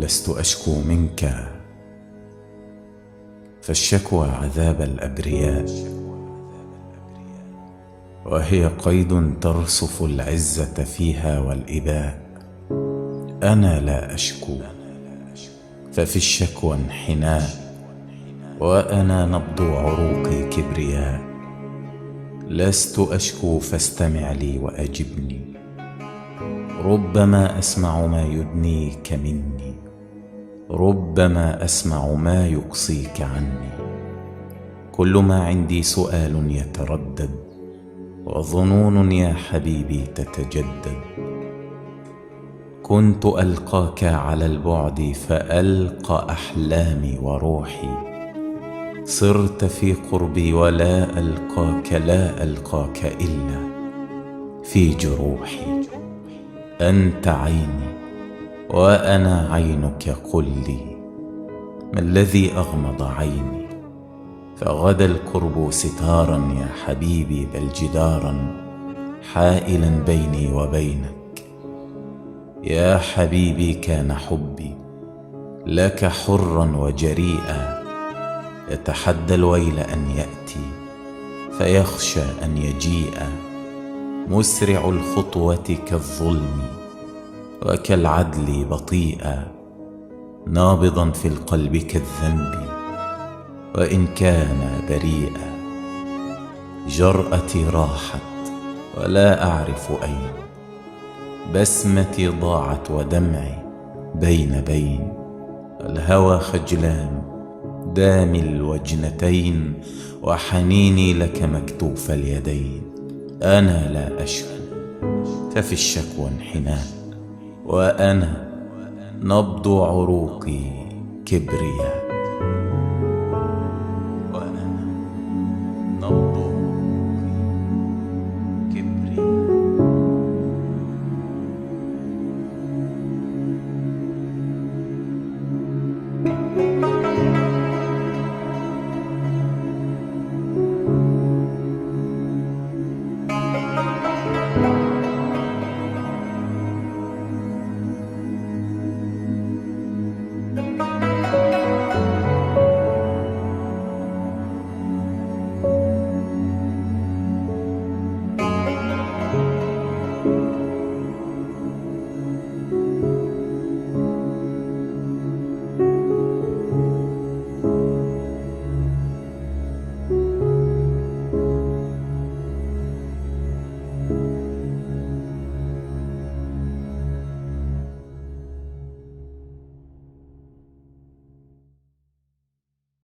لست أشكو منك، فالشكوى عذاب الأبرياء، وهي قيد ترصف العزة فيها والإباء. أنا لا أشكو، ففي الشكوى انحناء، وأنا نبض عروقي كبرياء. لست أشكو فاستمع لي وأجبني، ربما أسمع ما يدنيك مني، ربما أسمع ما يقصيك عني. كل ما عندي سؤال يتردد، وظنون يا حبيبي تتجدد. كنت ألقاك على البعد فألقى أحلامي وروحي، صرت في قربي ولا ألقاك، لا ألقاك إلا في جروحي. أنت عيني وأنا عينك، قل لي ما الذي أغمض عيني؟ فغدا القرب ستارا يا حبيبي، بل جدارا حائلا بيني وبينك. يا حبيبي كان حبي لك حرا وجريئا، يتحدى الويل أن يأتي فيخشى أن يجيء. مسرع الخطوة كالظلم وكالعدل بطيئا، نابضا في القلب كالذنب وإن كان بريئا. جرأتي راحت ولا أعرف أين، بسمتي ضاعت ودمعي بين. الهوى خجلان دامي الوجنتين، وحنيني لك مكتوف اليدين. أنا لا أشكو، ففي الشكوى انحناء، وأنا نبض عروقي كبرياء.